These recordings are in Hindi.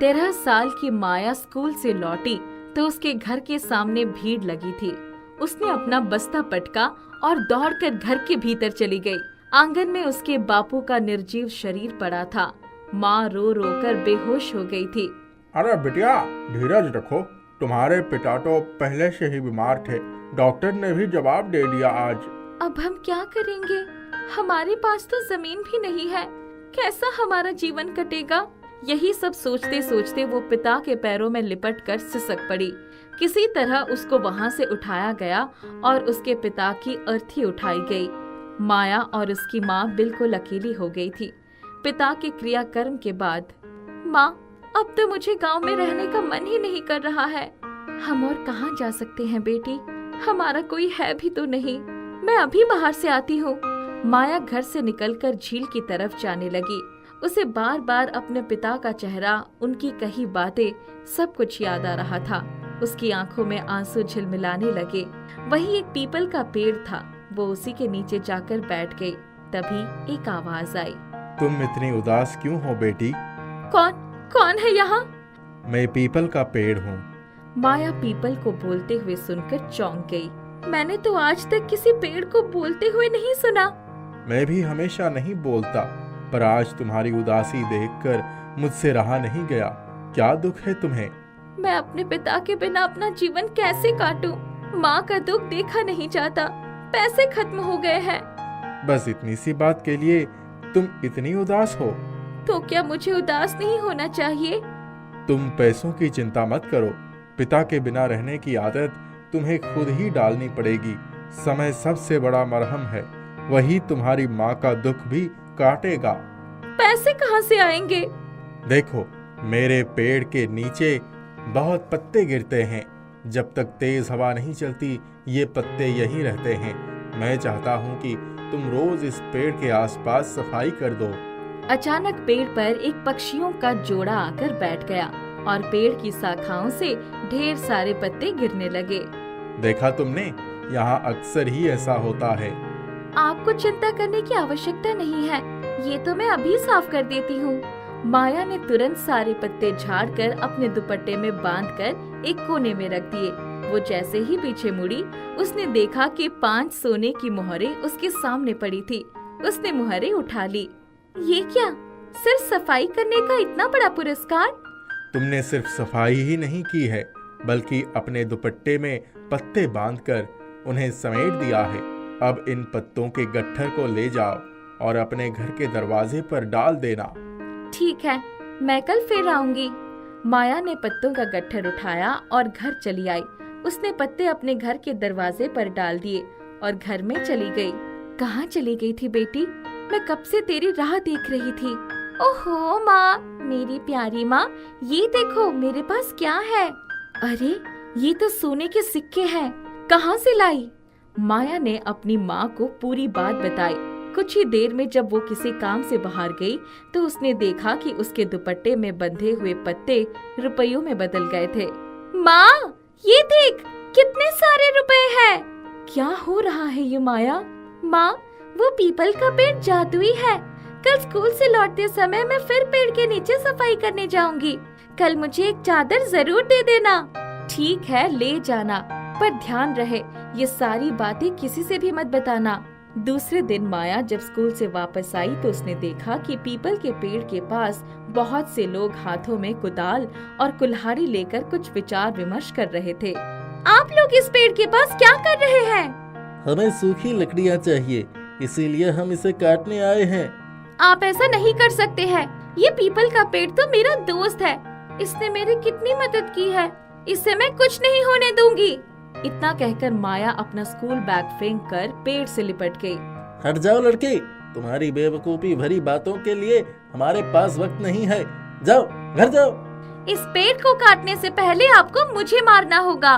13 साल की माया स्कूल से लौटी तो उसके घर के सामने भीड़ लगी थी। उसने अपना बस्ता पटका और दौड़कर घर के भीतर चली गई। आंगन में उसके बापू का निर्जीव शरीर पड़ा था। माँ रो रो कर बेहोश हो गई थी। अरे बिटिया, धीरज रखो। तुम्हारे पिता तो पहले से ही बीमार थे। डॉक्टर ने भी जवाब दे दिया आज। अब हम क्या करेंगे? हमारे पास तो जमीन भी नहीं है। कैसा हमारा जीवन कटेगा? यही सब सोचते सोचते वो पिता के पैरों में लिपट कर सिसक पड़ी। किसी तरह उसको वहाँ से उठाया गया और उसके पिता की अर्थी उठाई गई। माया और उसकी माँ बिल्कुल अकेली हो गई थी। पिता के क्रियाकर्म के बाद, माँ, अब तो मुझे गांव में रहने का मन ही नहीं कर रहा है। हम और कहाँ जा सकते हैं बेटी? हमारा कोई है भी तो नहीं। मैं अभी बाहर से आती हूँ। माया घर से निकलकर झील की तरफ जाने लगी। उसे बार बार अपने पिता का चेहरा, उनकी कही बातें, सब कुछ याद आ रहा था। उसकी आंखों में आंसू झिलमिलाने लगे। वही एक पीपल का पेड़ था। वो उसी के नीचे जाकर बैठ गई। तभी एक आवाज आई। तुम इतनी उदास क्यों हो बेटी? कौन है यहाँ? मैं पीपल का पेड़ हूँ। माया पीपल को बोलते हुए सुनकर चौंक गई। मैंने तो आज तक किसी पेड़ को बोलते हुए नहीं सुना। मैं भी हमेशा नहीं बोलता, पर आज तुम्हारी उदासी देखकर मुझसे रहा नहीं गया। क्या दुख है तुम्हें? मैं अपने पिता के बिना अपना जीवन कैसे काटूं? माँ का दुख देखा नहीं जाता। पैसे खत्म हो गए हैं। बस इतनी सी बात के लिए तुम इतनी उदास हो? तो क्या मुझे उदास नहीं होना चाहिए? तुम पैसों की चिंता मत करो। पिता के बिना रहने की आदत तुम्हें खुद ही डालनी पड़ेगी। समय सबसे बड़ा मरहम है। वही तुम्हारी माँ का दुख भी काटेगा। पैसे कहाँ से आएंगे? देखो, मेरे पेड़ के नीचे बहुत पत्ते गिरते हैं। जब तक तेज हवा नहीं चलती, ये पत्ते यहीं रहते हैं। मैं चाहता हूँ कि तुम रोज इस पेड़ के आसपास सफाई कर दो। अचानक पेड़ पर एक पक्षियों का जोड़ा आकर बैठ गया और पेड़ की शाखाओं से ढेर सारे पत्ते गिरने लगे। देखा तुमने, यहाँ अक्सर ही ऐसा होता है। आपको चिंता करने की आवश्यकता नहीं है। ये तो मैं अभी साफ कर देती हूँ। माया ने तुरंत सारे पत्ते झाड़कर अपने दुपट्टे में बांधकर एक कोने में रख दिए। वो जैसे ही पीछे मुड़ी, उसने देखा कि 5 सोने की मोहरें उसके सामने पड़ी थी। उसने मोहरें उठा ली। ये क्या? सिर्फ सफाई करने का इतना बड़ा पुरस्कार? तुमने सिर्फ सफाई ही नहीं की है, बल्कि अपने दुपट्टे में पत्ते बांधकर उन्हें समेट दिया है। अब इन पत्तों के गट्ठर को ले जाओ और अपने घर के दरवाजे पर डाल देना। ठीक है, मैं कल फिर आऊंगी। माया ने पत्तों का गट्ठर उठाया और घर चली आई। उसने पत्ते अपने घर के दरवाजे पर डाल दिए और घर में चली गई। कहाँ चली गई थी बेटी? मैं कब से तेरी राह देख रही थी। ओहो माँ, मेरी प्यारी माँ, ये देखो मेरे पास क्या है। अरे, ये तो सोने के सिक्के हैं। कहाँ से लाई? माया ने अपनी माँ को पूरी बात बताई। कुछ ही देर में जब वो किसी काम से बाहर गई तो उसने देखा कि उसके दुपट्टे में बंधे हुए पत्ते रुपयों में बदल गए थे। माँ, ये देख, कितने सारे रुपए हैं। क्या हो रहा है ये माया? माँ, वो पीपल का पेड़ जादुई है। कल स्कूल से लौटते समय मैं फिर पेड़ के नीचे सफाई करने जाऊंगी। कल मुझे एक चादर जरूर दे देना। ठीक है, ले जाना, पर ध्यान रहे ये सारी बातें किसी से भी मत बताना। दूसरे दिन माया जब स्कूल से वापस आई तो उसने देखा कि पीपल के पेड़ के पास बहुत से लोग हाथों में कुदाल और कुल्हाड़ी लेकर कुछ विचार विमर्श कर रहे थे। आप लोग इस पेड़ के पास क्या कर रहे हैं? हमें सूखी लकड़ियाँ चाहिए, इसीलिए हम इसे काटने आए हैं। आप ऐसा नहीं कर सकते हैं। ये पीपल का पेड़ तो मेरा दोस्त है। इसने मेरी कितनी मदद की है। इससे मैं कुछ नहीं होने दूंगी। इतना कहकर माया अपना स्कूल बैग फेंक कर पेड़ से लिपट गई। हट जाओ लड़के, तुम्हारी बेवकूफी भरी बातों के लिए हमारे पास वक्त नहीं है। जाओ, घर जाओ। इस पेड़ को काटने से पहले आपको मुझे मारना होगा।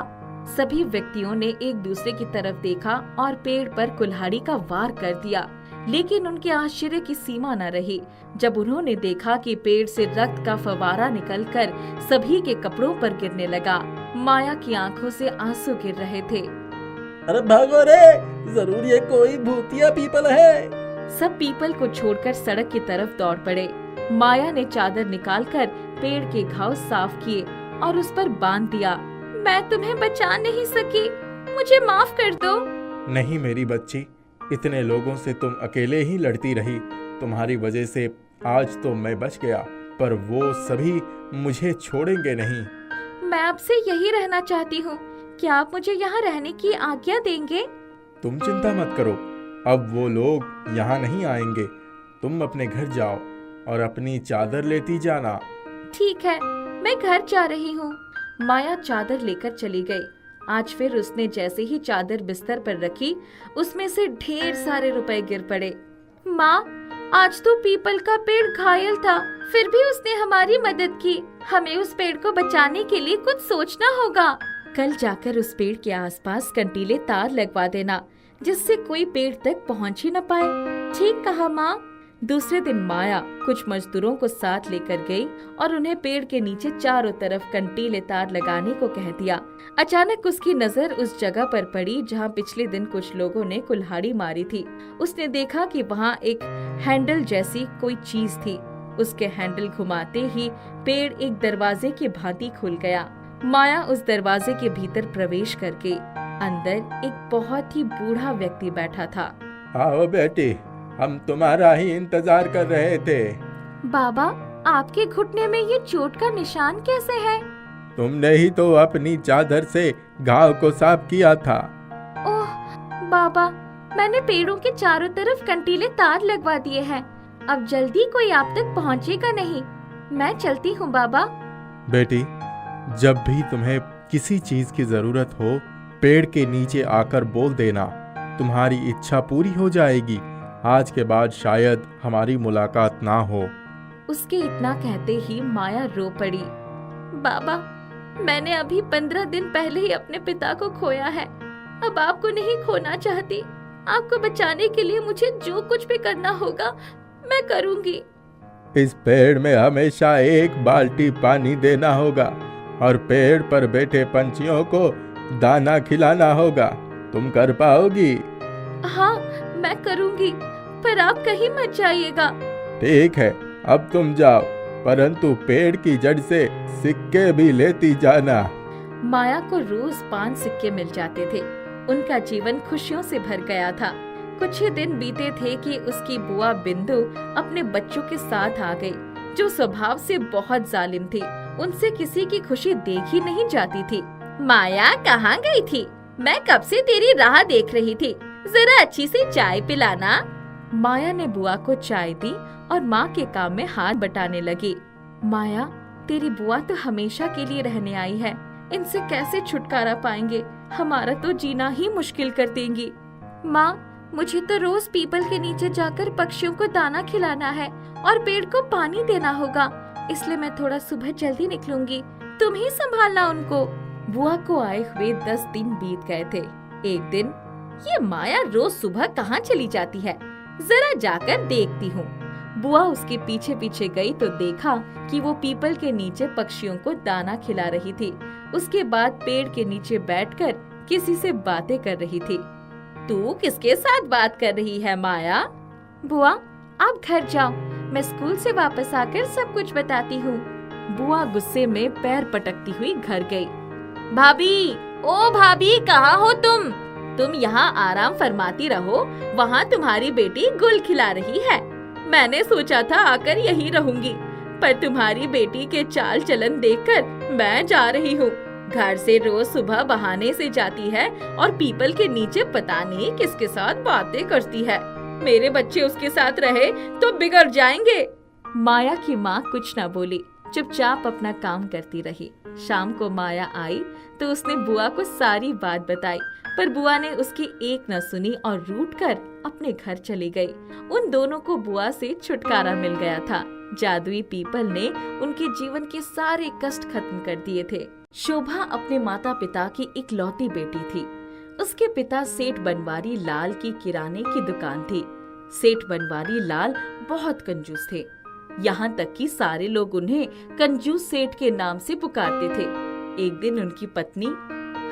सभी व्यक्तियों ने एक दूसरे की तरफ देखा और पेड़ पर कुल्हाड़ी का वार कर दिया, लेकिन उनके आश्चर्य की सीमा न रही जब उन्होंने देखा कि पेड़ से रक्त का फवारा निकलकर सभी के कपड़ों पर गिरने लगा। माया की आंखों से आंसू गिर रहे थे। अरे भागो रे, जरूर ये कोई भूतिया पीपल है। सब पीपल को छोड़कर सड़क की तरफ दौड़ पड़े। माया ने चादर निकालकर पेड़ के घाव साफ किए और उस पर बांध दिया। मैं तुम्हें बचा नहीं सकी, मुझे माफ कर दो। नहीं मेरी बच्ची, इतने लोगों से तुम अकेले ही लड़ती रही। तुम्हारी वजह से आज तो मैं बच गया, पर वो सभी मुझे छोड़ेंगे नहीं। मैं आपसे यही रहना चाहती हूँ, क्या आप मुझे यहाँ रहने की आज्ञा देंगे? तुम चिंता मत करो, अब वो लोग यहाँ नहीं आएंगे। तुम अपने घर जाओ और अपनी चादर लेती जाना। ठीक है, मैं घर जा रही हूँ। माया चादर लेकर चली गई। आज फिर उसने जैसे ही चादर बिस्तर पर रखी, उसमें से ढेर सारे रुपए गिर पड़े। माँ, आज तो पीपल का पेड़ घायल था, फिर भी उसने हमारी मदद की। हमें उस पेड़ को बचाने के लिए कुछ सोचना होगा। कल जाकर उस पेड़ के आसपास कंटीले तार लगवा देना, जिससे कोई पेड़ तक पहुँच ही न पाए। ठीक कहा माँ। दूसरे दिन माया कुछ मजदूरों को साथ लेकर गई और उन्हें पेड़ के नीचे चारों तरफ कंटीले तार लगाने को कह दिया। अचानक उसकी नजर उस जगह पर पड़ी जहां पिछले दिन कुछ लोगों ने कुल्हाड़ी मारी थी। उसने देखा कि वहां एक हैंडल जैसी कोई चीज थी। उसके हैंडल घुमाते ही पेड़ एक दरवाजे की भांति खुल गया। माया उस दरवाजे के भीतर प्रवेश करके अंदर एक बहुत ही बूढ़ा व्यक्ति बैठा था। आओ बेटी, हम तुम्हारा ही इंतजार कर रहे थे। बाबा, आपके घुटने में ये चोट का निशान कैसे है? तुमने ही तो अपनी चादर से घाव को साफ किया था। ओह बाबा, मैंने पेड़ों के चारों तरफ कंटीले तार लगवा दिए हैं। अब जल्दी कोई आप तक पहुंचेगा नहीं। मैं चलती हूँ बाबा। बेटी, जब भी तुम्हें किसी चीज की जरूरत हो, पेड़ के नीचे आकर बोल देना, तुम्हारी इच्छा पूरी हो जाएगी। आज के बाद शायद हमारी मुलाकात ना हो। उसके इतना कहते ही माया रो पड़ी। बाबा, मैंने अभी 15 दिन पहले ही अपने पिता को खोया है। अब आपको नहीं खोना चाहती। आपको बचाने के लिए मुझे जो कुछ भी करना होगा मैं करूंगी। इस पेड़ में हमेशा एक बाल्टी पानी देना होगा और पेड़ पर बैठे पंछियों को दाना खिलाना होगा। तुम कर पाओगी? हाँ, मैं करूंगी, पर आप कहीं मत जाइएगा। ठीक है, अब तुम जाओ, परंतु पेड़ की जड़ से सिक्के भी लेती जाना। माया को रोज 5 सिक्के मिल जाते थे। उनका जीवन खुशियों से भर गया था। कुछ ही दिन बीते थे कि उसकी बुआ बिंदु अपने बच्चों के साथ आ गई, जो स्वभाव से बहुत जालिम थी। उनसे किसी की खुशी देखी नहीं जाती थी। माया कहाँ गई थी? मैं कब से तेरी राह देख रही थी। जरा अच्छी सी चाय पिलाना। माया ने बुआ को चाय दी और माँ के काम में हाथ बटाने लगी। माया, तेरी बुआ तो हमेशा के लिए रहने आई है। इनसे कैसे छुटकारा पाएंगे? हमारा तो जीना ही मुश्किल कर देंगी। माँ, मुझे तो रोज पीपल के नीचे जाकर पक्षियों को दाना खिलाना है और पेड़ को पानी देना होगा, इसलिए मैं थोड़ा सुबह जल्दी निकलूंगी। तुम ही संभालना उनको। बुआ को आए हुए 10 दिन बीत गए थे। एक दिन, ये माया रोज सुबह कहाँ चली जाती है, जरा जाकर देखती हूँ। बुआ उसके पीछे पीछे गई तो देखा कि वो पीपल के नीचे पक्षियों को दाना खिला रही थी। उसके बाद पेड़ के नीचे बैठकर किसी से बातें कर रही थी। तू किसके साथ बात कर रही है माया? बुआ, आप घर जाओ, मैं स्कूल से वापस आकर सब कुछ बताती हूँ। बुआ गुस्से में पैर पटकती हुई घर गई। भाभी, ओ भाभी, कहाँ हो तुम? तुम यहाँ आराम फरमाती रहो, वहाँ तुम्हारी बेटी गुल खिला रही है। मैंने सोचा था आकर यहीं रहूंगी, पर तुम्हारी बेटी के चाल चलन देखकर मैं जा रही हूँ। घर से रोज सुबह बहाने से जाती है और पीपल के नीचे पता नहीं किसके साथ बातें करती है। मेरे बच्चे उसके साथ रहे तो बिगड़ जाएंगे। माया की माँ कुछ न बोली, चुपचाप अपना काम करती रही। शाम को माया आई तो उसने बुआ को सारी बात बताई, पर बुआ ने उसकी एक न सुनी और रूठकर अपने घर चली गई। उन दोनों को बुआ से छुटकारा मिल गया था। जादुई पीपल ने उनके जीवन के सारे कष्ट खत्म कर दिए थे। शोभा अपने माता पिता की इकलौती बेटी थी। उसके पिता सेठ बनवारी लाल की किराने की दुकान थी। सेठ बनवारी लाल बहुत कंजूस थे, यहाँ तक कि सारे लोग उन्हें कंजूस सेठ के नाम से पुकारते थे। एक दिन उनकी पत्नी,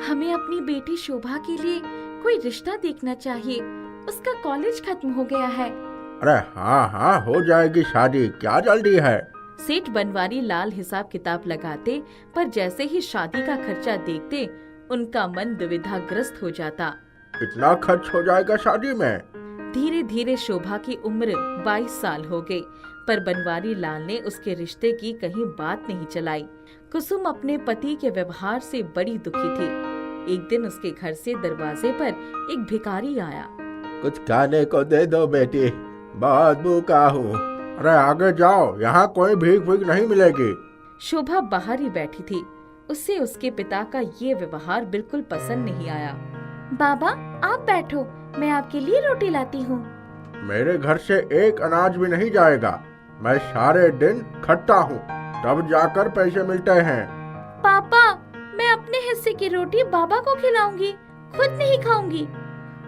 हमें अपनी बेटी शोभा के लिए कोई रिश्ता देखना चाहिए, उसका कॉलेज खत्म हो गया है। अरे हाँ हाँ, हो जाएगी शादी, क्या जल्दी है। सेठ बनवारी लाल हिसाब किताब लगाते, पर जैसे ही शादी का खर्चा देखते उनका मन दुविधाग्रस्त हो जाता। इतना खर्च हो जाएगा शादी में? धीरे धीरे शोभा की उम्र 22 साल हो गई, पर बनवारी लाल ने उसके रिश्ते की कहीं बात नहीं चलाई। कुसुम अपने पति के व्यवहार से बड़ी दुखी थी। एक दिन उसके घर से दरवाजे पर एक भिखारी आया। कुछ खाने को दे दो बेटी, बहुत भूखा हूँ। अरे आगे जाओ, यहाँ कोई भीख भीख नहीं मिलेगी। शोभा बाहर ही बैठी थी। उससे उसके पिता का ये व्यवहार बिल्कुल पसंद नहीं आया। बाबा आप बैठो, मैं आपके लिए रोटी लाती हूँ। मेरे घर से एक अनाज भी नहीं जाएगा। मैं सारे दिन खटता हूँ, तब जाकर पैसे मिलते हैं। पापा मैं अपने हिस्से की रोटी बाबा को खिलाऊंगी, खुद नहीं खाऊंगी।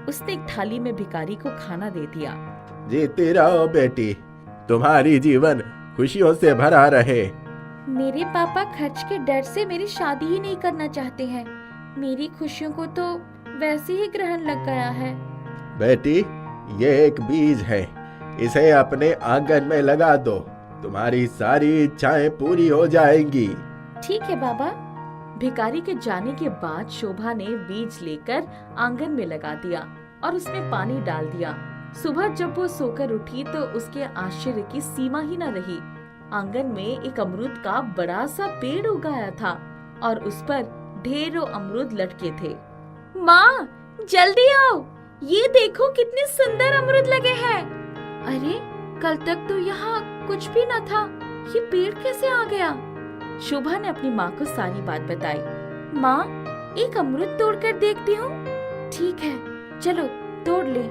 उसने एक थाली में भिखारी को खाना दे दिया। जीती रहो बेटी, तुम्हारी जीवन खुशियों से भरा रहे। मेरे पापा खर्च के डर से मेरी शादी ही नहीं करना चाहते हैं। मेरी खुशियों को तो वैसे ही ग्रहण लग गया है। बेटी ये एक बीज है, इसे अपने आंगन में लगा दो, तुम्हारी सारी इच्छाएं पूरी हो जाएंगी। ठीक है बाबा। भिखारी के जाने के बाद शोभा ने बीज लेकर आंगन में लगा दिया और उसमें पानी डाल दिया। सुबह जब वो सोकर उठी तो उसके आश्चर्य की सीमा ही न रही। आंगन में एक अमरूद का बड़ा सा पेड़ उगाया था और उस पर ढेरों अमरूद लटके थे। माँ जल्दी आओ, ये देखो कितने सुंदर अमरूद लगे हैं। अरे कल तक तो यहाँ कुछ भी न था, ये पेड़ कैसे आ गया? शोभा ने अपनी माँ को सारी बात बताई। माँ एक अमरूद तोड़कर देखती हूँ। ठीक है चलो तोड़ ले।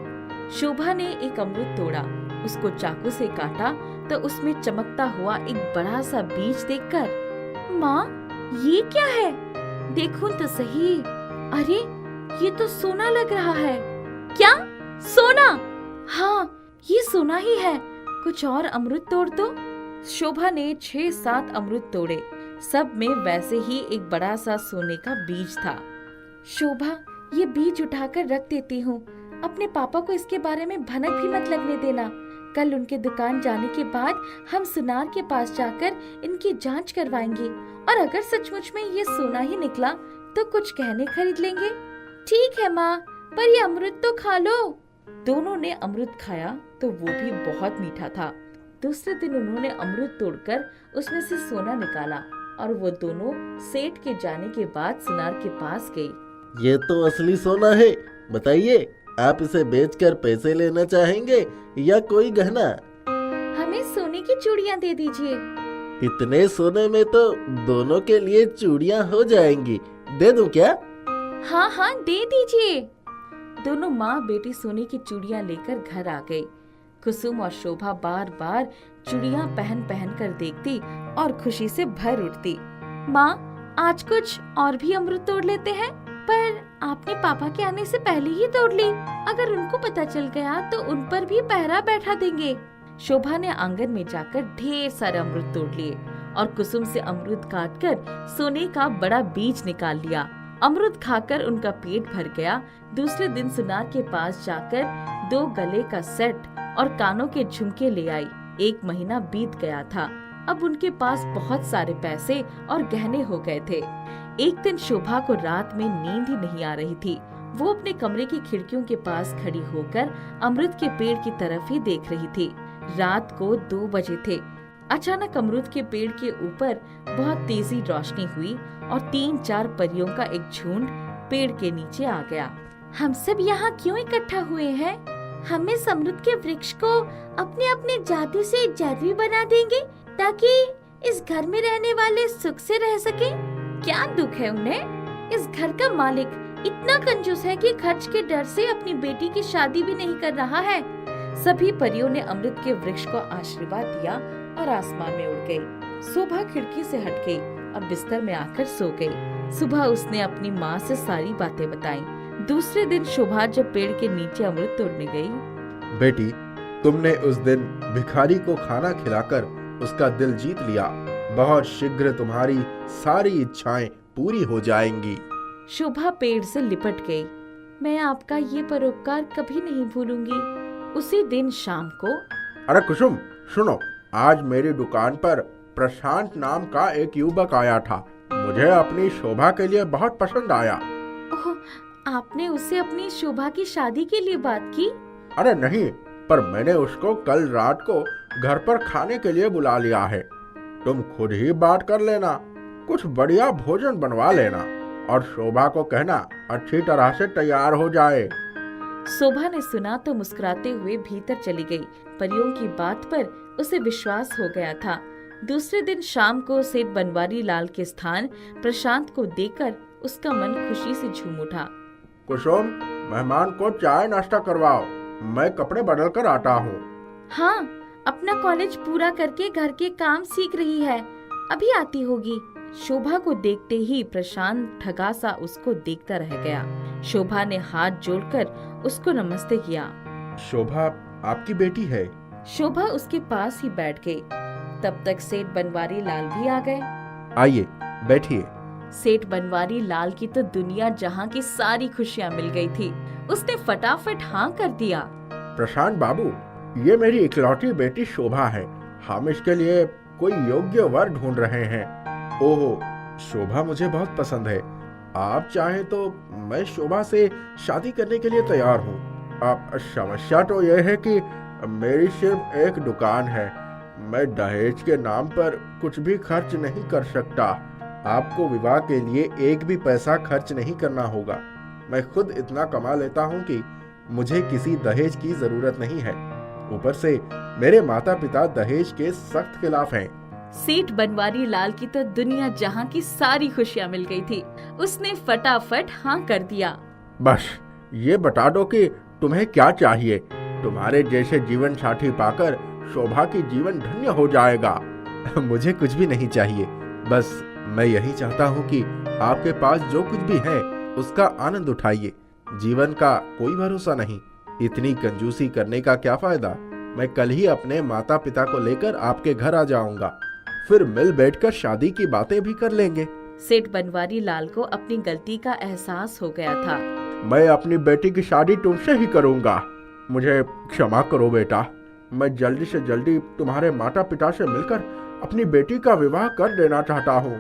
शोभा ने एक अमरूद तोड़ा, उसको चाकू से काटा तो उसमें चमकता हुआ एक बड़ा सा बीज देखकर, माँ ये क्या है? देखूं तो सही। अरे ये तो सोना लग रहा है। क्या सोना? हाँ ये सोना ही है। कुछ और अमरूद तोड़ दो। शोभा ने 6-7 अमरूद तोड़े, सब में वैसे ही एक बड़ा सा सोने का बीज था। शोभा ये बीज उठाकर रख देती हूँ, अपने पापा को इसके बारे में भनक भी मत लगने देना। कल उनके दुकान जाने के बाद हम सुनार के पास जाकर इनकी जांच करवाएंगे और अगर सचमुच में ये सोना ही निकला तो कुछ गहने खरीद लेंगे। ठीक है माँ, पर ये अमरूद तो खा लो। दोनों ने अमरूद खाया तो वो भी बहुत मीठा था। दूसरे दिन उन्होंने अमरूद तोड़कर उसमें से सोना निकाला और वो दोनों सेठ के जाने के बाद सुनार के पास गई। ये तो असली सोना है, बताइए आप इसे बेचकर पैसे लेना चाहेंगे या कोई गहना? हमें सोने की चूड़ियाँ दे दीजिए। इतने सोने में तो दोनों के लिए चूड़ियाँ हो जाएंगी, दे दूं क्या? हाँ हाँ दे दीजिए। दोनों माँ बेटी सोने की चूड़ियाँ लेकर घर आ गई। कुसुम और शोभा बार बार चूड़ियाँ पहन पहन कर देखती और खुशी से भर उठती। माँ आज कुछ और भी अमरूद तोड़ लेते हैं, पर आपने पापा के आने से पहले ही तोड़ ली। अगर उनको पता चल गया तो उन पर भी पहरा बैठा देंगे। शोभा ने आंगन में जाकर ढेर सारे अमरूद तोड़ लिए और कुसुम से अमरूद काटकर सोने का बड़ा बीज निकाल लिया। अमरूद खाकर उनका पेट भर गया। दूसरे दिन सुनार के पास जाकर 2 गले का सेट और कानों के झुमके ले आई। 1 महीना बीत गया था। अब उनके पास बहुत सारे पैसे और गहने हो गए थे। एक दिन शोभा को रात में नींद ही नहीं आ रही थी। वो अपने कमरे की खिड़कियों के पास खड़ी होकर अमरूद के पेड़ की तरफ ही देख रही थी। रात को 2 बजे थे। अचानक अमरूद के पेड़ के ऊपर बहुत तेजी रोशनी हुई और 3-4 परियों का एक झुंड पेड़ के नीचे आ गया। हम सब यहाँ क्यों इकट्ठा हुए हैं? हम इस अमरूद के वृक्ष को अपने अपने जादू से जादुई बना देंगे ताकि इस घर में रहने वाले सुख से रह सके। क्या दुख है उन्हें? इस घर का मालिक इतना कंजूस है कि खर्च के डर से अपनी बेटी की शादी भी नहीं कर रहा है। सभी परियों ने अमृत के वृक्ष को आशीर्वाद दिया और आसमान में उड़ गई। शोभा खिड़की से हट गई और बिस्तर में आकर सो गई। सुबह उसने अपनी माँ से सारी बातें बताई। दूसरे दिन शोभा जब पेड़ के नीचे अमृत तोड़ने गई। बेटी तुमने उस दिन भिखारी को खाना खिलाकर उसका दिल जीत लिया। बहुत शीघ्र तुम्हारी सारी इच्छाएं पूरी हो जाएंगी। शोभा पेड़ से लिपट गई। मैं आपका ये परोपकार कभी नहीं भूलूंगी। उसी दिन शाम को अरे कुसुम सुनो, आज मेरी दुकान पर प्रशांत नाम का एक युवक आया था। मुझे अपनी शोभा के लिए बहुत पसंद आया। ओह, आपने उससे अपनी शोभा की शादी के लिए बात की? अरे नहीं, पर मैंने उसको कल रात को घर पर खाने के लिए बुला लिया है। तुम खुद ही बात कर लेना, कुछ बढ़िया भोजन बनवा लेना और शोभा को कहना अच्छी तरह से तैयार हो जाए। शोभा ने सुना तो मुस्कुराते हुए भीतर चली गई। परियों की बात पर उसे विश्वास हो गया था। दूसरे दिन शाम को सेठ बनवारी लाल के स्थान प्रशांत को देखकर उसका मन खुशी से झूम उठा। कुसुम, मेहमान को चाय नाश्ता करवाओ, मैं कपड़े बदल कर आता हूँ। हाँ, अपना कॉलेज पूरा करके घर के काम सीख रही है, अभी आती होगी। शोभा को देखते ही प्रशांत ठगा सा उसको देखता रह गया। शोभा ने हाथ जोड़कर उसको नमस्ते किया। शोभा आपकी बेटी है? शोभा उसके पास ही बैठ गई। तब तक सेठ बनवारी लाल भी आ गए। आइए बैठिए। सेठ बनवारी लाल की तो दुनिया जहां की सारी खुशियां मिल गई थी। उसने फटाफट हाँ कर दिया। प्रशांत बाबू, ये मेरी इकलौती बेटी शोभा है। हम इसके लिए कोई योग्य वर ढूंढ रहे हैं। ओहो, शोभा मुझे बहुत पसंद है। आप चाहें तो मैं शोभा से शादी करने के लिए तैयार हूँ। अब समस्या तो यह है कि मेरी सिर्फ एक दुकान है। मैं दहेज के नाम पर कुछ भी खर्च नहीं कर सकता। आपको विवाह के लिए एक भी पैसा खर्च नहीं करना होगा। मैं खुद इतना कमा लेता हूँ कि मुझे किसी दहेज की जरूरत नहीं है। ऊपर से मेरे माता पिता दहेज के सख्त खिलाफ हैं। सेठ बनवारी लाल की तो दुनिया जहां की सारी खुशियां मिल गई थी। उसने फटाफट हाँ कर दिया। बस ये बता दो कि तुम्हें क्या चाहिए। तुम्हारे जैसे जीवन साथी पाकर शोभा की जीवन धन्य हो जाएगा। मुझे कुछ भी नहीं चाहिए, बस मैं यही चाहता हूँ कि आपके पास जो कुछ भी है उसका आनंद उठाइए। जीवन का कोई भरोसा नहीं, इतनी कंजूसी करने का क्या फायदा। मैं कल ही अपने माता पिता को लेकर आपके घर आ जाऊंगा, फिर मिल बैठकर शादी की बातें भी कर लेंगे। सेठ बनवारी लाल को अपनी गलती का एहसास हो गया था। मैं अपनी बेटी की शादी तुमसे ही करूंगा। मुझे क्षमा करो बेटा, मैं जल्दी से जल्दी तुम्हारे माता पिता से मिलकर अपनी बेटी का विवाह कर देना चाहता हूँ।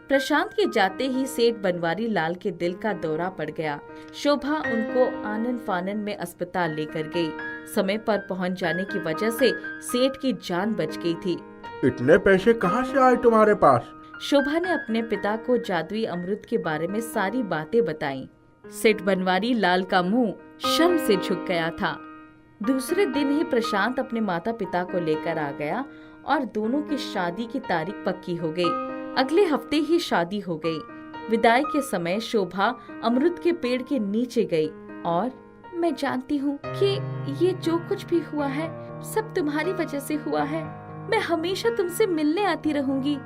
प्रशांत के जाते ही सेठ बनवारी लाल के दिल का दौरा पड़ गया। शोभा उनको आनन फानन में अस्पताल लेकर गई। समय पर पहुंच जाने की वजह से सेठ की जान बच गई थी। इतने पैसे कहाँ से आए तुम्हारे पास? शोभा ने अपने पिता को जादुई अमृत के बारे में सारी बातें बताईं। सेठ बनवारी लाल का मुंह शर्म से झुक गया था। दूसरे दिन ही प्रशांत अपने माता पिता को लेकर आ गया और दोनों की शादी की तारीख पक्की हो गई। अगले हफ्ते ही शादी हो गई। विदाई के समय शोभा अमृत के पेड़ के नीचे गई और मैं जानती हूँ कि ये जो कुछ भी हुआ है सब तुम्हारी वजह से हुआ है। मैं हमेशा तुमसे मिलने आती रहूंगी।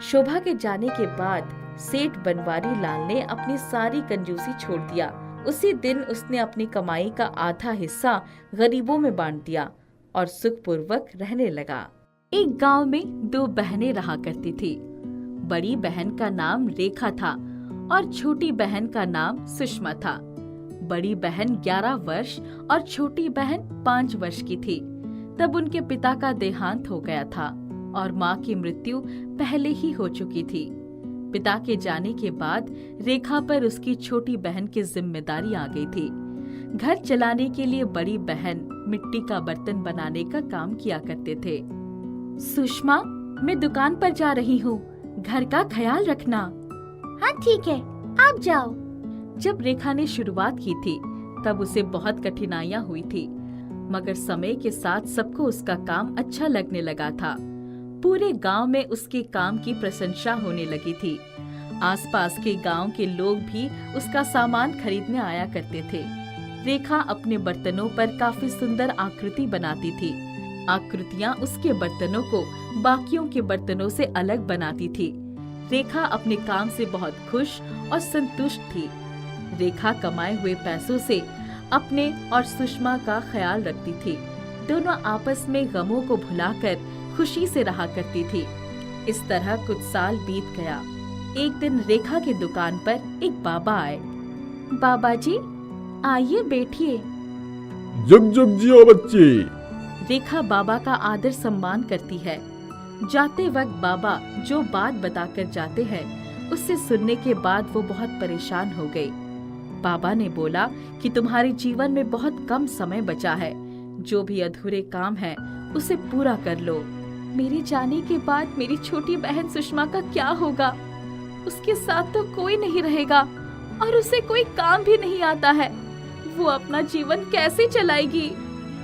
शोभा के जाने के बाद सेठ बनवारी लाल ने अपनी सारी कंजूसी छोड़ दिया। उसी दिन उसने अपनी कमाई का आधा हिस्सा गरीबों में बांट दिया और सुखपूर्वक रहने लगा। एक गांव में दो बहनें रहा करती थी। बड़ी बहन का नाम रेखा था और छोटी बहन का नाम सुषमा था। बड़ी बहन 11 वर्ष और छोटी बहन 5 वर्ष की थी। तब उनके पिता का देहांत हो गया था और माँ की मृत्यु पहले ही हो चुकी थी। पिता के जाने के बाद रेखा पर उसकी छोटी बहन की जिम्मेदारी आ गई थी। घर चलाने के लिए बड़ी बहन मिट्टी का बर्तन बनाने का काम किया करते थे। सुषमा, मैं दुकान पर जा रही हूँ, घर का ख्याल रखना। हाँ ठीक है, आप जाओ। जब रेखा ने शुरुआत की थी तब उसे बहुत कठिनाइयाँ हुई थी, मगर समय के साथ सबको उसका काम अच्छा लगने लगा था। पूरे गांव में उसके काम की प्रशंसा होने लगी थी। आसपास के गांव के लोग भी उसका सामान खरीदने आया करते थे। रेखा अपने बर्तनों पर काफी सुंदर आकृति बनाती थी। आकृतियाँ उसके बर्तनों को बाकियों के बर्तनों से अलग बनाती थी। रेखा अपने काम से बहुत खुश और संतुष्ट थी। रेखा कमाए हुए पैसों से अपने और सुषमा का ख्याल रखती थी। दोनों आपस में गमों को भुलाकर खुशी से रहा करती थी। इस तरह कुछ साल बीत गया। एक दिन रेखा की दुकान पर एक बाबा आए। बाबा जी, आइए बैठिए। जुग जुग जियो बच्ची। रेखा बाबा का आदर सम्मान करती है। जाते वक्त बाबा जो बात बताकर जाते हैं उससे सुनने के बाद वो बहुत परेशान हो गई। बाबा ने बोला कि तुम्हारे जीवन में बहुत कम समय बचा है, जो भी अधूरे काम है उसे पूरा कर लो। मेरे जाने के बाद मेरी छोटी बहन सुषमा का क्या होगा? उसके साथ तो कोई नहीं रहेगा और उसे कोई काम भी नहीं आता है। वो अपना जीवन कैसे चलाएगी?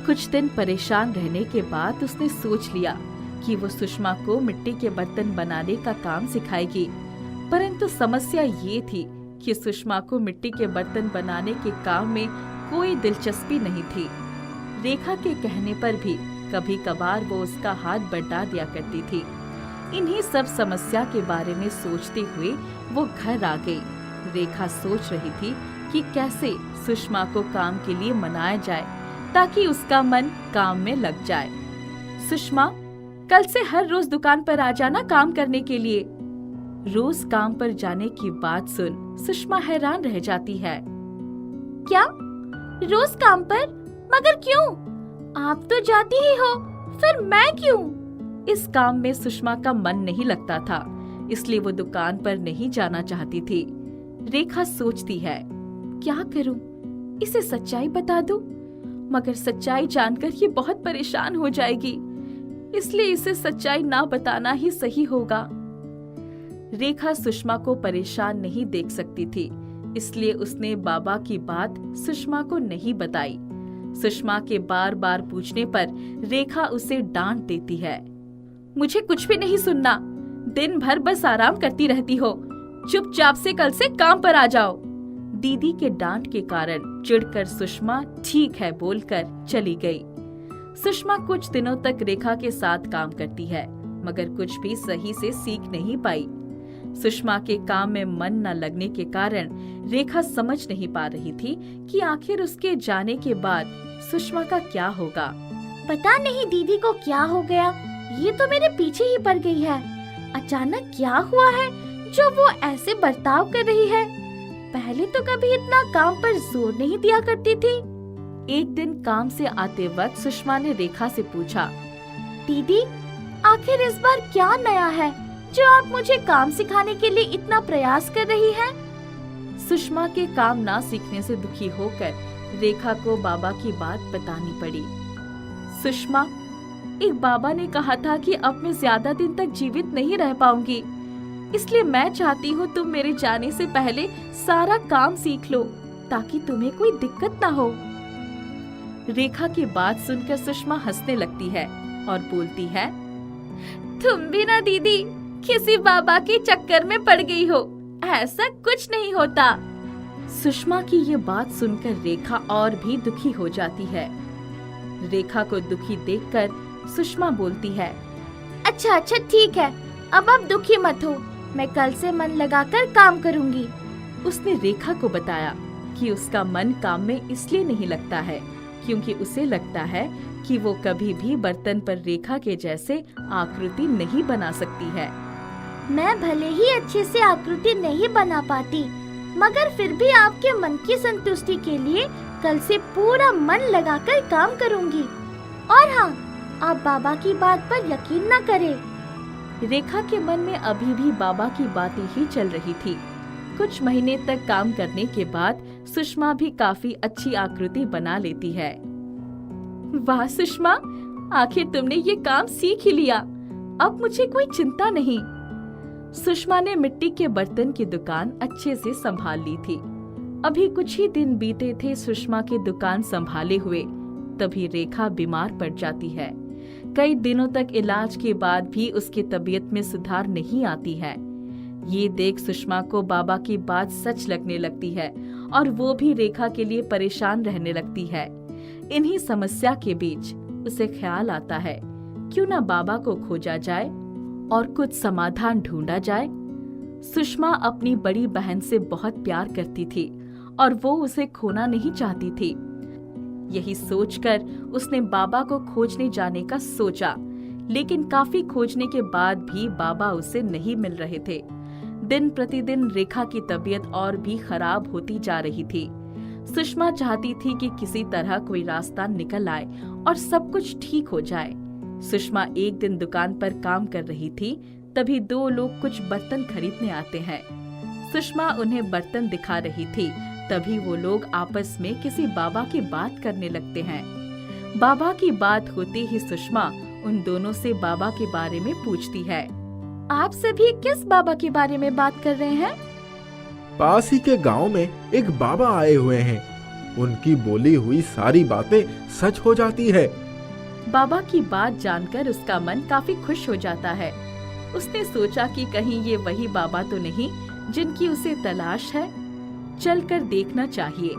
कुछ दिन परेशान रहने के बाद उसने सोच लिया कि वो सुषमा को मिट्टी के बर्तन बनाने का काम सिखाएगी। परंतु समस्या ये थी कि सुषमा को मिट्टी के बर्तन बनाने के काम में कोई दिलचस्पी नहीं थी। रेखा के कहने पर भी कभी कभार वो उसका हाथ बटा दिया करती थी। इन्हीं सब समस्या के बारे में सोचते हुए वो घर आ गई। रेखा सोच रही थी कि कैसे सुषमा को काम के लिए मनाया जाए ताकि उसका मन काम में लग जाए। सुषमा, कल से हर रोज दुकान पर आ जाना काम करने के लिए। रोज काम पर जाने की बात सुन सुषमा हैरान रह जाती है। क्या? रोज काम पर? मगर क्यों? आप तो जाती ही हो, फिर मैं क्यों? इस काम में सुषमा का मन नहीं लगता था, इसलिए वो दुकान पर नहीं जाना चाहती थी। रेखा सोचती है, क्या करूं? इसे सच्चाई बता दूं? मगर सच्चाई जानकर ये बहुत परेशान हो जाएगी, इसलिए इसे सच्चाई ना बताना ही सही होगा। रेखा सुषमा को परेशान नहीं देख सकती थी, इसलिए उसने बाबा की बात सुषमा को नहीं बताई। सुषमा के बार बार पूछने पर रेखा उसे डांट देती है। मुझे कुछ भी नहीं सुनना, दिन भर बस आराम करती रहती हो। चुपचाप से कल से काम पर आ जाओ। दीदी के डांट के कारण चिढ़कर सुषमा ठीक है बोलकर चली गई। सुषमा कुछ दिनों तक रेखा के साथ काम करती है, मगर कुछ भी सही से सीख नहीं पाई। सुषमा के काम में मन न लगने के कारण रेखा समझ नहीं पा रही थी कि आखिर उसके जाने के बाद सुषमा का क्या होगा। पता नहीं दीदी को क्या हो गया, ये तो मेरे पीछे ही पड़ गई है। अचानक क्या हुआ है जो वो ऐसे बर्ताव कर रही है? पहले तो कभी इतना काम पर जोर नहीं दिया करती थी। एक दिन काम से आते वक्त सुषमा ने रेखा से पूछा, दीदी, आखिर इस बार क्या नया है जो आप मुझे काम सिखाने के लिए इतना प्रयास कर रही हैं? सुषमा के काम ना सीखने से दुखी होकर रेखा को बाबा की बात बतानी पड़ी। सुषमा, एक बाबा ने कहा था कि अब मैं ज्यादा दिन तक जीवित नहीं रह पाऊंगी, इसलिए मैं चाहती हूँ तुम मेरे जाने से पहले सारा काम सीख लो ताकि तुम्हें कोई दिक्कत ना हो। रेखा की बात सुनकर सुषमा हंसने लगती है और बोलती है, तुम भी ना दीदी किसी बाबा के चक्कर में पड़ गई हो, ऐसा कुछ नहीं होता। सुषमा की ये बात सुनकर रेखा और भी दुखी हो जाती है। रेखा को दुखी देखकर सुषमा बोलती है, अच्छा ठीक है, अब आप दुखी मत हो, मैं कल से मन लगाकर काम करूंगी। उसने रेखा को बताया कि उसका मन काम में इसलिए नहीं लगता है क्योंकि उसे लगता है कि वो कभी भी बर्तन पर रेखा के जैसे आकृति नहीं बना सकती है। मैं भले ही अच्छे से आकृति नहीं बना पाती, मगर फिर भी आपके मन की संतुष्टि के लिए कल से पूरा मन लगाकर काम करूंगी। और हाँ, आप बाबा की बात पर यकीन न करें। रेखा के मन में अभी भी बाबा की बातें ही चल रही थी। कुछ महीने तक काम करने के बाद सुषमा भी काफी अच्छी आकृति बना लेती है। वाह सुषमा, आखिर तुमने ये काम सीख ही लिया, अब मुझे कोई चिंता नहीं। सुषमा ने मिट्टी के बर्तन की दुकान अच्छे से संभाल ली थी। अभी कुछ ही दिन बीते थे सुषमा की दुकान संभाले हुए, तभी रेखा बीमार पड़ जाती है। कई दिनों तक इलाज के बाद भी उसकी तबीयत में सुधार नहीं आती है। ये देख सुषमा को बाबा की बात सच लगने लगती है और वो भी रेखा के लिए परेशान रहने लगती है। इन्हीं समस्या के बीच उसे ख्याल आता है, क्यों ना बाबा को खोजा जाए और कुछ समाधान ढूंढा जाए। सुषमा अपनी बड़ी बहन से बहुत प्यार करती थी और वो उसे खोना नहीं चाहती थी। यही सोचकर उसने बाबा को खोजने जाने का सोचा, लेकिन काफी खोजने के बाद भी बाबा उसे नहीं मिल रहे थे। दिन प्रतिदिन रेखा की तबीयत और भी खराब होती जा रही थी। सुषमा चाहती थी कि किसी तरह कोई रास्ता निकल आए और सब कुछ ठीक हो जाए। सुषमा एक दिन दुकान पर काम कर रही थी, तभी दो लोग कुछ बर्तन खरीदने आते हैं। सुषमा उन्हें बर्तन दिखा रही थी, तभी वो लोग आपस में किसी बाबा की बात करने लगते हैं। बाबा की बात होते ही सुषमा उन दोनों से बाबा के बारे में पूछती है। आप सभी किस बाबा के बारे में बात कर रहे हैं? पास ही के गांव में एक बाबा आए हुए हैं। उनकी बोली हुई सारी बातें सच हो जाती है। बाबा की बात जानकर उसका मन काफी खुश हो जाता है। उसने सोचा कि कहीं ये वही बाबा तो नहीं जिनकी उसे तलाश है, चलकर देखना चाहिए।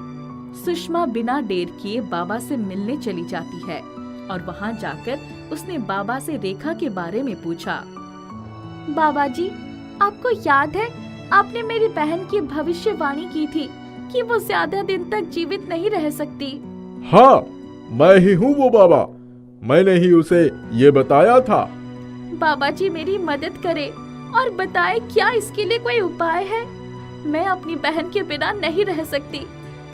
सुषमा बिना देर किए बाबा से मिलने चली जाती है और वहाँ जाकर उसने बाबा से रेखा के बारे में पूछा। बाबा जी, आपको याद है आपने मेरी बहन की भविष्यवाणी की थी कि वो ज्यादा दिन तक जीवित नहीं रह सकती। हाँ, मैं ही हूँ वो बाबा। मैंने ही उसे ये बताया था। बाबा जी मेरी मदद करे और बताए क्या इसके लिए कोई उपाय है। मैं अपनी बहन के बिना नहीं रह सकती,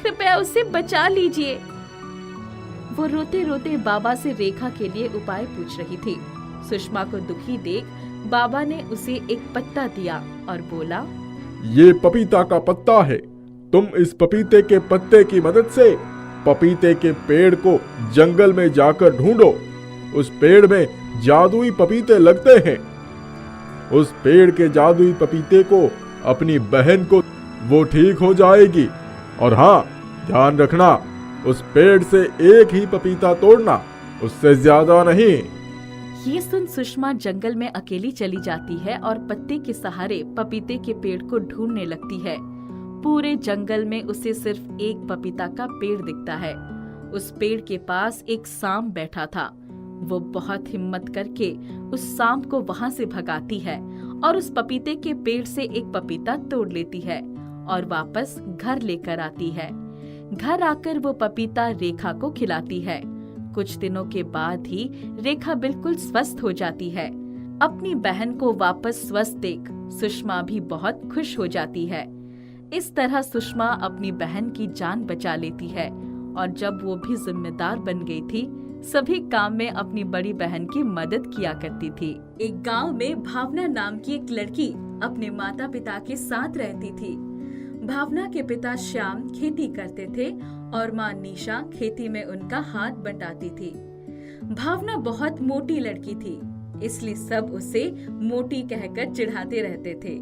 कृपया उसे बचा लीजिए। वो रोते रोते बाबा से रेखा के लिए उपाय पूछ रही थी। सुषमा को दुखी देख बाबा ने उसे एक पत्ता दिया और बोला, ये पपीता का पत्ता है। तुम इस पपीते के पत्ते की मदद से पपीते के पेड़ को जंगल में जाकर ढूंढो। उस पेड़ में जादुई पपीते लगते हैं। उस पेड़ के जादुई पपीते को अपनी बहन को, वो ठीक हो जाएगी। और हाँ, ध्यान रखना, उस पेड़ से एक ही पपीता तोड़ना, उससे ज्यादा नहीं। ये सुन सुषमा जंगल में अकेली चली जाती है और पत्ते के सहारे पपीते के पेड़ को ढूंढने लगती है। पूरे जंगल में उसे सिर्फ एक पपीता का पेड़ दिखता है। उस पेड़ के पास एक सांप बैठा था। वो बहुत हिम्मत करके उस सांप को वहां से भगाती है और उस पपीते के पेड़ से एक पपीता तोड़ लेती है और वापस घर लेकर आती है। घर आकर वो पपीता रेखा को खिलाती है। कुछ दिनों के बाद ही रेखा बिल्कुल स्वस्थ हो जाती है। अपनी बहन को वापस स्वस्थ देख सुषमा भी बहुत खुश हो जाती है। इस तरह सुषमा अपनी बहन की जान बचा लेती है और जब वो भी जिम्मेदार बन गई थी, सभी काम में अपनी बड़ी बहन की मदद किया करती थी। एक गांव में भावना नाम की एक लड़की अपने माता पिता के साथ रहती थी। भावना के पिता श्याम खेती करते थे और माँ निशा खेती में उनका हाथ बंटाती थी। भावना बहुत मोटी लड़की थी, इसलिए सब उसे मोटी कहकर चिढ़ाते रहते थे।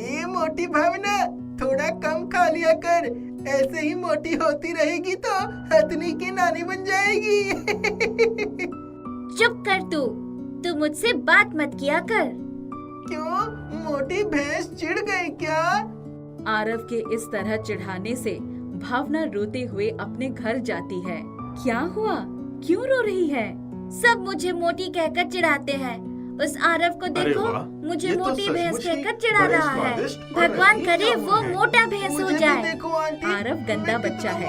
ए मोटी भावना, थोड़ा कम खा लिया कर। ऐसे ही मोटी होती रहेगी तो हथनी की नानी बन जाएगी। चुप कर तू मुझसे बात मत किया कर। क्यों, मोटी भैंस चिढ़ गई क्या? आरव के इस तरह चिढ़ाने से भावना रोते हुए अपने घर जाती है। क्या हुआ, क्यों रो रही है? सब मुझे मोटी कहकर चिढ़ाते हैं। उस आरव को देखो, मुझे मोटी भैंस कहकर चिढ़ा रहा है। भगवान करे वो मोटा भैंस हो जाए। आरव गंदा बच्चा है,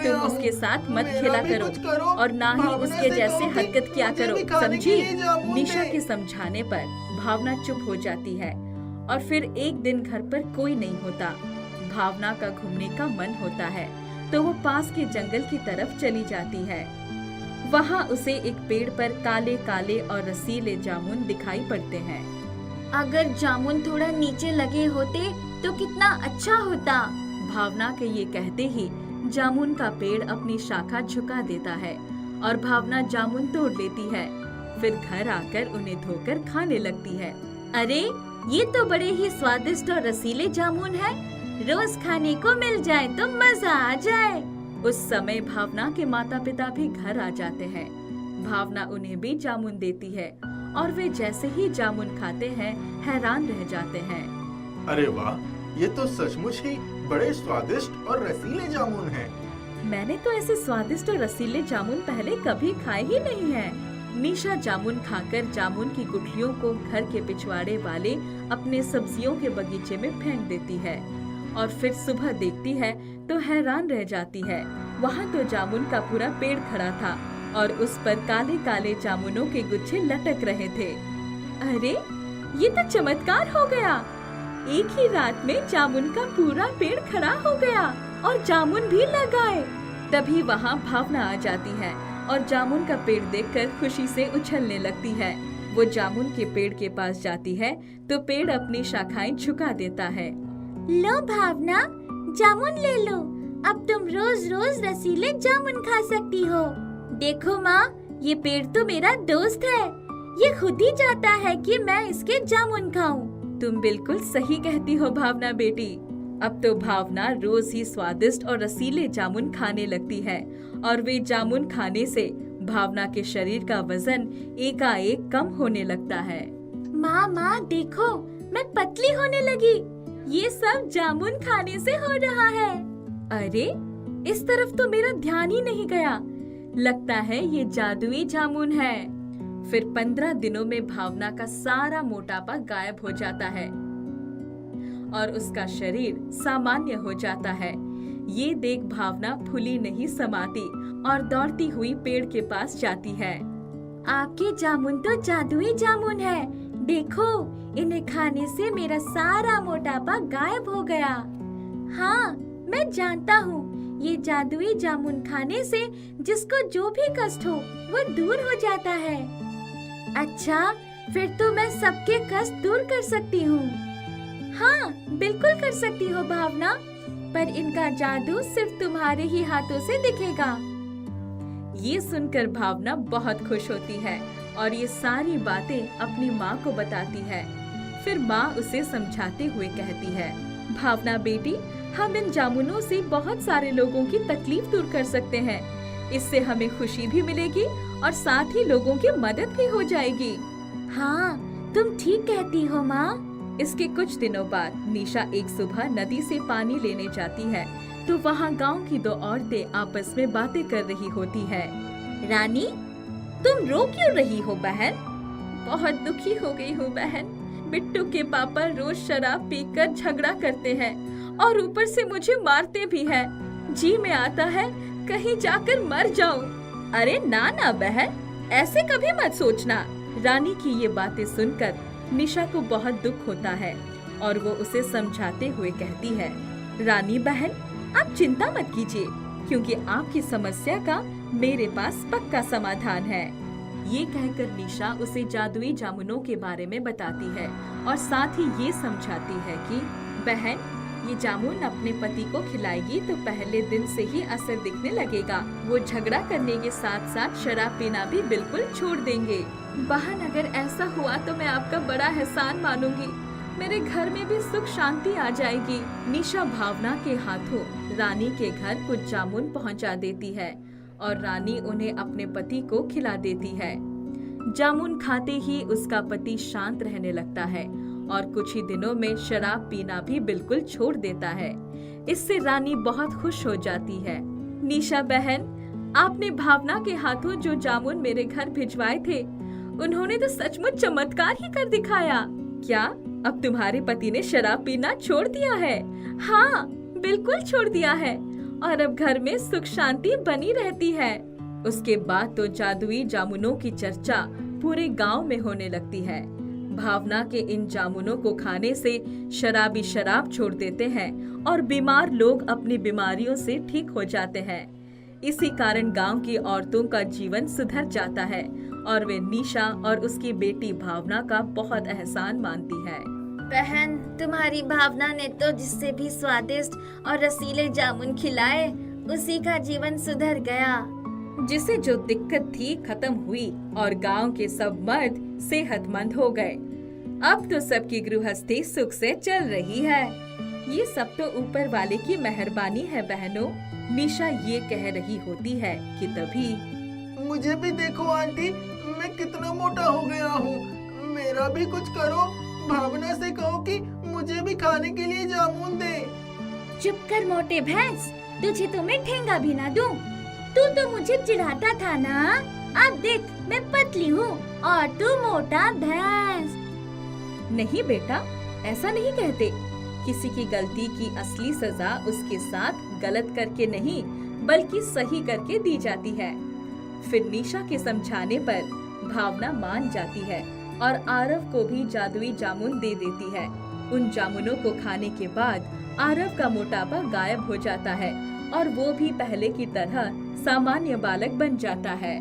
तुम उसके साथ मत खेला करो और ना ही उसके जैसे हरकत किया करो, समझी? निशा के समझाने पर भावना चुप हो जाती है और फिर एक दिन घर पर कोई नहीं होता। भावना का घूमने का मन होता है तो वो पास के जंगल की तरफ चली जाती है। वहाँ उसे एक पेड़ पर काले काले और रसीले जामुन दिखाई पड़ते हैं। अगर जामुन थोड़ा नीचे लगे होते तो कितना अच्छा होता। भावना के ये कहते ही जामुन का पेड़ अपनी शाखा झुका देता है और भावना जामुन तोड़ लेती है। फिर घर आकर उन्हें धोकर खाने लगती है। अरे, ये तो बड़े ही स्वादिष्ट और रसीले जामुन है। रोज खाने को मिल जाए तो मजा आ जाए। उस समय भावना के माता पिता भी घर आ जाते हैं। भावना उन्हें भी जामुन देती है और वे जैसे ही जामुन खाते हैं हैरान रह जाते हैं। अरे वाह, ये तो सचमुच ही बड़े स्वादिष्ट और रसीले जामुन हैं। मैंने तो ऐसे स्वादिष्ट और रसीले जामुन पहले कभी खाए ही नहीं है। निशा जामुन खाकर जामुन की गुठलियों को घर के पिछवाड़े वाले अपने सब्जियों के बगीचे में फेंक देती है और फिर सुबह देखती है तो हैरान रह जाती है। वहाँ तो जामुन का पूरा पेड़ खड़ा था और उस पर काले काले जामुनों के गुच्छे लटक रहे थे। अरे, ये तो चमत्कार हो गया। एक ही रात में जामुन का पूरा पेड़ खड़ा हो गया और जामुन भी लग आए। तभी वहाँ भावना आ जाती है और जामुन का पेड़ देखकर खुशी से उछलने लगती है। वो जामुन के पेड़ के पास जाती है तो पेड़ अपनी शाखाएं झुका देता है। लो भावना, जामुन ले लो। अब तुम रोज रोज रसीले जामुन खा सकती हो। देखो माँ, ये पेड़ तो मेरा दोस्त है। ये खुद ही चाहता है कि मैं इसके जामुन खाऊं। तुम बिल्कुल सही कहती हो भावना बेटी। अब तो भावना रोज ही स्वादिष्ट और रसीले जामुन खाने लगती है और वे जामुन खाने से भावना के शरीर का वजन एकाएक कम होने लगता है। माँ देखो, मैं पतली होने लगी। ये सब जामुन खाने से हो रहा है। अरे, इस तरफ तो मेरा ध्यान ही नहीं गया। लगता है ये जादुई जामुन है। फिर 15 दिनों में भावना का सारा मोटापा गायब हो जाता है और उसका शरीर सामान्य हो जाता है। ये देख भावना फूली नहीं समाती और दौड़ती हुई पेड़ के पास जाती है। आपके जामुन तो जादुई जामुन है। देखो, इन्हें खाने से मेरा सारा मोटापा गायब हो गया। हाँ, मैं जानता हूँ, ये जादुई जामुन खाने से जिसको जो भी कष्ट हो वो दूर हो जाता है। अच्छा, फिर तो मैं सबके कष्ट दूर कर सकती हूँ। हाँ, बिल्कुल कर सकती हो भावना, पर इनका जादू सिर्फ तुम्हारे ही हाथों से दिखेगा। ये सुनकर भावना बहुत खुश होती है और ये सारी बातें अपनी माँ को बताती है। फिर माँ उसे समझाते हुए कहती है, भावना बेटी, हम इन जामुनों से बहुत सारे लोगों की तकलीफ दूर कर सकते हैं। इससे हमें खुशी भी मिलेगी और साथ ही लोगों की मदद भी हो जाएगी। हाँ, तुम ठीक कहती हो माँ। इसके कुछ दिनों बाद निशा एक सुबह नदी से पानी लेने जाती है तो वहाँ गांव की 2 औरतें आपस में बातें कर रही होती है। रानी, तुम रो क्यों रही हो बहन? बहुत दुखी हो गई हूँ बहन। बिट्टू के पापा रोज शराब पीकर झगड़ा करते हैं और ऊपर से मुझे मारते भी हैं। जी में आता है कहीं जाकर मर जाऊं। अरे ना ना बहन, ऐसे कभी मत सोचना। रानी की ये बातें सुनकर निशा को बहुत दुख होता है और वो उसे समझाते हुए कहती है, रानी बहन, आप चिंता मत कीजिए क्योंकि आपकी समस्या का मेरे पास पक्का समाधान है। ये कहकर निशा उसे जादुई जामुनों के बारे में बताती है और साथ ही ये समझाती है कि बहन, ये जामुन अपने पति को खिलाएगी तो पहले दिन से ही असर दिखने लगेगा। वो झगड़ा करने के साथ साथ शराब पीना भी बिल्कुल छोड़ देंगे। बहन, अगर ऐसा हुआ तो मैं आपका बड़ा एहसान मानूंगी। मेरे घर में भी सुख शांति आ जाएगी। निशा भावना के हाथों रानी के घर कुछ जामुन पहुंचा देती है और रानी उन्हें अपने पति को खिला देती है। जामुन खाते ही उसका पति शांत रहने लगता है और कुछ ही दिनों में शराब पीना भी बिल्कुल छोड़ देता है। इससे रानी बहुत खुश हो जाती है। निशा बहन, आपने भावना के हाथों जो जामुन मेरे घर भिजवाए थे, उन्होंने तो सचमुच चमत्कार ही कर दिखाया। क्या अब तुम्हारे पति ने शराब पीना छोड़ दिया है? हाँ, बिल्कुल छोड़ दिया है और अब घर में सुख शांति बनी रहती है। उसके बाद तो जादुई जामुनों की चर्चा पूरे गांव में होने लगती है। भावना के इन जामुनों को खाने से शराबी शराब छोड़ देते हैं और बीमार लोग अपनी बीमारियों से ठीक हो जाते हैं। इसी कारण गांव की औरतों का जीवन सुधर जाता है और वे निशा और उसकी बेटी भावना का बहुत एहसान मानती है। बहन, तुम्हारी भावना ने तो जिससे भी स्वादिष्ट और रसीले जामुन खिलाए, उसी का जीवन सुधर गया। जिसे जो दिक्कत थी खत्म हुई और गांव के सब मर्द सेहतमंद हो गए। अब तो सबकी गृहस्थी सुख से चल रही है। ये सब तो ऊपर वाले की मेहरबानी है बहनों। निशा ये कह रही होती है कि तभी मुझे भी देखो आंटी, मैं कितना मोटा हो गया हूँ। मेरा भी कुछ करो। भावना से कहो कि मुझे भी खाने के लिए जामुन दे। चुप कर मोटे भैंस, तुझे तो मैं ठेंगा भी ना दूं। तू तो मुझे चिढ़ाता था ना। अब देख, मैं पतली हूँ और तू मोटा भैंस। नहीं बेटा, ऐसा नहीं कहते। किसी की गलती की असली सजा उसके साथ गलत करके नहीं बल्कि सही करके दी जाती है। फिर निशा के समझाने पर भावना मान जाती है और आरव को भी जादुई जामुन दे देती है। उन जामुनों को खाने के बाद आरव का मोटापा गायब हो जाता है और वो भी पहले की तरह सामान्य बालक बन जाता है।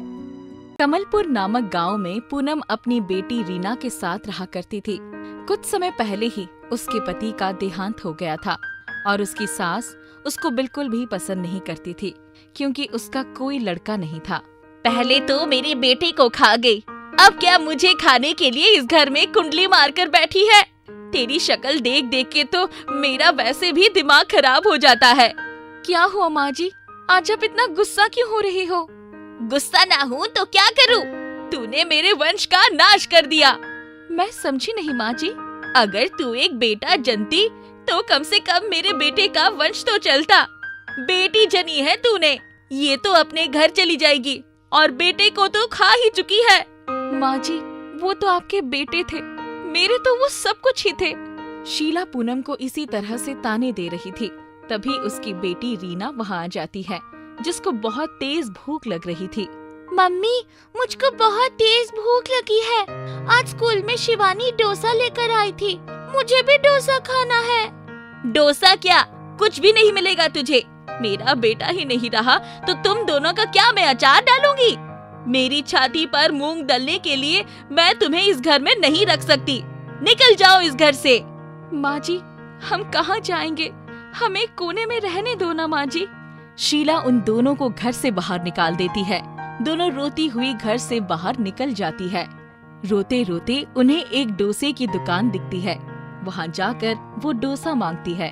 कमलपुर नामक गांव में पूनम अपनी बेटी रीना के साथ रहा करती थी। कुछ समय पहले ही उसके पति का देहांत हो गया था और उसकी सास उसको बिल्कुल भी पसंद नहीं करती थी, क्योंकि उसका कोई लड़का नहीं था। पहले तो मेरे बेटे को खा गई, अब क्या मुझे खाने के लिए इस घर में कुंडली मारकर बैठी है। तेरी शक्ल देख देख के तो मेरा वैसे भी दिमाग खराब हो जाता है। क्या हुआ माँ जी, आज आप इतना गुस्सा क्यों हो रही हो? गुस्सा ना हूँ तो क्या करूँ? तूने मेरे वंश का नाश कर दिया। मैं समझी नहीं माँ जी। अगर तू एक बेटा जनती तो कम से कम मेरे बेटे का वंश तो चलता। बेटी जनी है तूने, ये तो अपने घर चली जाएगी और बेटे को तो खा ही चुकी है। माँ जी, वो तो आपके बेटे थे, मेरे तो वो सब कुछ ही थे। शीला पूनम को इसी तरह से ताने दे रही थी। तभी उसकी बेटी रीना वहाँ आ जाती है, जिसको बहुत तेज भूख लग रही थी। मम्मी, मुझको बहुत तेज भूख लगी है। आज स्कूल में शिवानी डोसा लेकर आई थी, मुझे भी डोसा खाना है। डोसा क्या, कुछ भी नहीं मिलेगा तुझे। मेरा बेटा ही नहीं रहा तो तुम दोनों का क्या मैं अचार डालूंगी? मेरी छाती पर मूंग दलने के लिए मैं तुम्हें इस घर में नहीं रख सकती। निकल जाओ इस घर से। माँ जी, हम कहाँ जाएंगे? हमें कोने में रहने दो ना माँ जी। शीला उन दोनों को घर से बाहर निकाल देती है। दोनों रोती हुई घर से बाहर निकल जाती है। रोते रोते उन्हें एक डोसे की दुकान दिखती है। वहाँ जाकर वो डोसा मांगती है।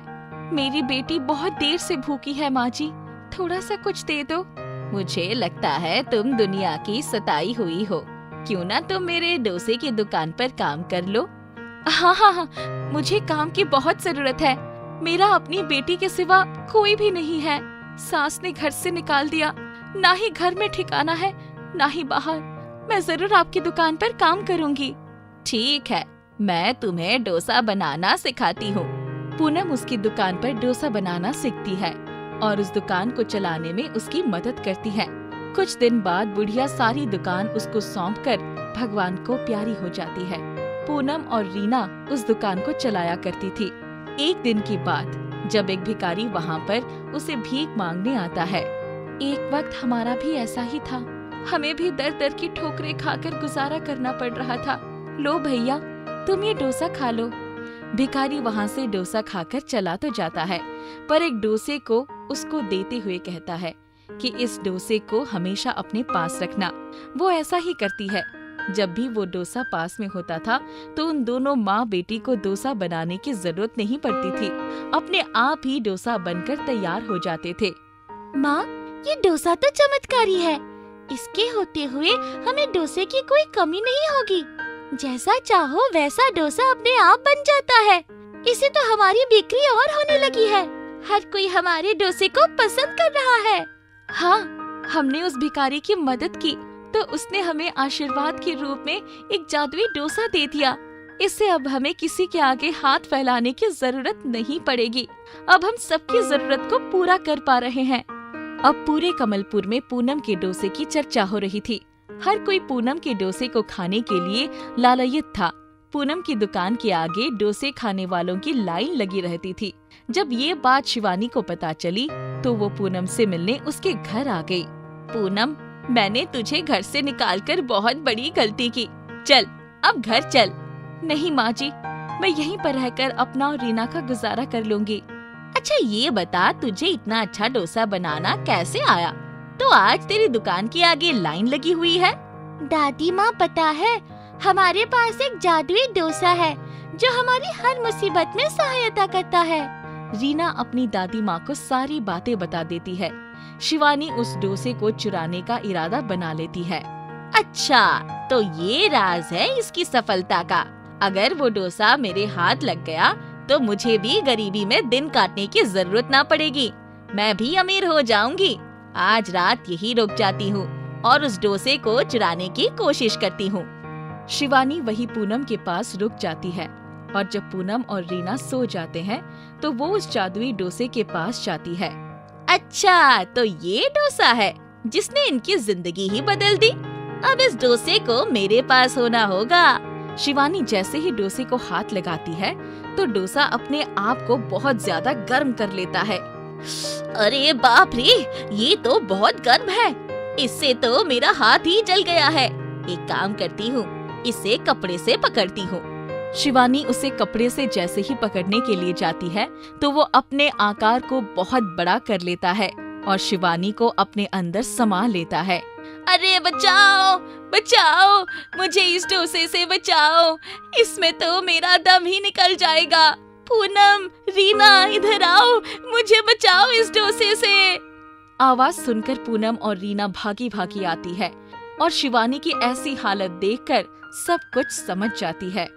मेरी बेटी बहुत देर से भूखी है माँ जी, थोड़ा सा कुछ दे दो। मुझे लगता है तुम दुनिया की सताई हुई हो। क्यों ना तुम मेरे डोसे की दुकान पर काम कर लो। हाँ हाँ हाँ, मुझे काम की बहुत जरूरत है। मेरा अपनी बेटी के सिवा कोई भी नहीं है। सास ने घर से निकाल दिया, ना ही घर में ठिकाना है ना ही बाहर। मैं जरूर आपकी दुकान पर काम करूंगी। ठीक है, मैं तुम्हें डोसा बनाना सिखाती हूँ। पूनम उसकी दुकान पर डोसा बनाना सीखती है और उस दुकान को चलाने में उसकी मदद करती है। कुछ दिन बाद बुढ़िया सारी दुकान उसको सौंपकर भगवान को प्यारी हो जाती है। पूनम और रीना उस दुकान को चलाया करती थी। एक दिन की बात, जब एक भिखारी वहाँ पर उसे भीख मांगने आता है। एक वक्त हमारा भी ऐसा ही था, हमें भी दर दर की ठोकरें खाकर गुजारा करना पड़ रहा था। लो भैया, तुम ये डोसा खा लो। भिखारी वहाँ से डोसा खाकर चला तो जाता है, पर एक डोसे को उसको देते हुए कहता है कि इस डोसे को हमेशा अपने पास रखना। वो ऐसा ही करती है। जब भी वो डोसा पास में होता था तो उन दोनों माँ बेटी को डोसा बनाने की जरूरत नहीं पड़ती थी, अपने आप ही डोसा बनकर तैयार हो जाते थे। माँ, ये डोसा तो चमत्कारी है। इसके होते हुए हमें डोसे की कोई कमी नहीं होगी। जैसा चाहो वैसा डोसा अपने आप बन जाता है। इसे तो हमारी बिक्री और होने लगी है। हर कोई हमारे डोसे को पसंद कर रहा है। हाँ, हमने उस भिखारी की मदद की तो उसने हमें आशीर्वाद के रूप में एक जादुई डोसा दे दिया। इससे अब हमें किसी के आगे हाथ फैलाने की जरूरत नहीं पड़ेगी। अब हम सबकी जरूरत को पूरा कर पा रहे हैं। अब पूरे कमलपुर में पूनम के डोसे की चर्चा हो रही थी। हर कोई पूनम के डोसे को खाने के लिए लालायित था। पूनम की दुकान के आगे डोसे खाने वालों की लाइन लगी रहती थी। जब ये बात शिवानी को पता चली तो वो पूनम से मिलने उसके घर आ गई। पूनम, मैंने तुझे घर से निकालकर बहुत बड़ी गलती की। चल, अब घर चल। नहीं माँ जी, मैं यहीं पर रहकर अपना और रीना का गुजारा कर लूंगी। अच्छा ये बता, तुझे इतना अच्छा डोसा बनाना कैसे आया? तो आज तेरी दुकान के आगे लाइन लगी हुई है। दादी माँ, पता है, हमारे पास एक जादुई डोसा है जो हमारी हर मुसीबत में सहायता करता है। रीना अपनी दादी माँ को सारी बातें बता देती है। शिवानी उस डोसे को चुराने का इरादा बना लेती है। अच्छा, तो ये राज है इसकी सफलता का। अगर वो डोसा मेरे हाथ लग गया तो मुझे भी गरीबी में दिन काटने की जरूरत ना पड़ेगी। मैं भी अमीर हो जाऊंगी। आज रात यही रुक जाती हूँ और उस डोसे को चुराने की कोशिश करती हूँ। शिवानी वही पूनम के पास रुक जाती है और जब पूनम और रीना सो जाते हैं तो वो उस जादुई डोसे के पास जाती है। अच्छा, तो ये डोसा है जिसने इनकी जिंदगी ही बदल दी। अब इस डोसे को मेरे पास होना होगा। शिवानी जैसे ही डोसे को हाथ लगाती है तो डोसा अपने आप को बहुत ज्यादा गर्म कर लेता है। अरे बाप रे, ये तो बहुत गर्म है। इससे तो मेरा हाथ ही जल गया है। एक काम करती हूँ, इसे कपड़े से पकड़ती हूँ। शिवानी उसे कपड़े से जैसे ही पकड़ने के लिए जाती है तो वो अपने आकार को बहुत बड़ा कर लेता है और शिवानी को अपने अंदर समा लेता है। अरे बचाओ बचाओ, मुझे इस डोसे से बचाओ, इसमें तो मेरा दम ही निकल जाएगा। पूनम, रीना, इधर आओ, मुझे बचाओ इस डोसे से। आवाज सुनकर पूनम और रीना भागी भागी आती है और शिवानी की ऐसी हालत देखकर सब कुछ समझ जाती है।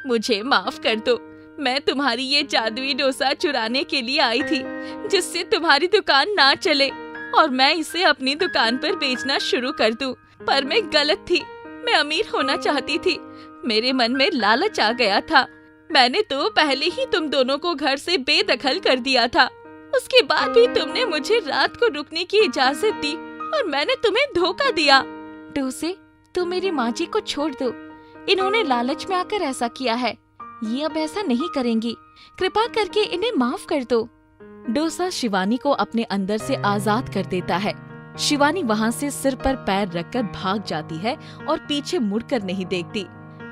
मुझे माफ कर दो, मैं तुम्हारी ये जादुई डोसा चुराने के लिए आई थी जिससे तुम्हारी दुकान ना चले और मैं इसे अपनी दुकान पर बेचना शुरू कर दूं। पर मैं गलत थी, मैं अमीर होना चाहती थी, मेरे मन में लालच आ गया था। मैंने तो पहले ही तुम दोनों को घर से बेदखल कर दिया था। उसके बाद भी तुमने मुझे रात को रुकने की इजाजत दी और मैंने तुम्हें धोखा दिया। डोसे, तुम मेरी माँ जी को छोड़ दो, इन्होंने लालच में आकर ऐसा किया है। ये अब ऐसा नहीं करेंगी, कृपा करके इन्हें माफ कर दो। डोसा शिवानी को अपने अंदर से आजाद कर देता है। शिवानी वहाँ से सिर पर पैर रखकर भाग जाती है और पीछे मुड़कर नहीं देखती।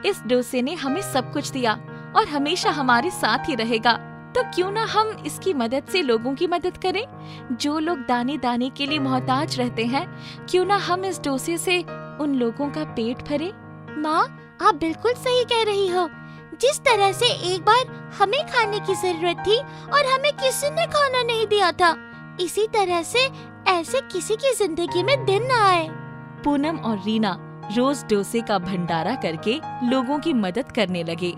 इस डोसे ने हमें सब कुछ दिया और हमेशा हमारे साथ ही रहेगा, तो क्यों ना हम इसकी मदद से लोगों की मदद करें। जो लोग दाने दाने के लिए मोहताज रहते हैं, क्यों ना हम इस डोसे से उन लोगों का पेट भरे। माँ, आप बिल्कुल सही कह रही हो। जिस तरह से एक बार हमें खाने की जरूरत थी और हमें किसी ने खाना नहीं दिया था, इसी तरह से ऐसे किसी की जिंदगी में दिन न आए। पूनम और रीना रोज डोसे का भंडारा करके लोगों की मदद करने लगे।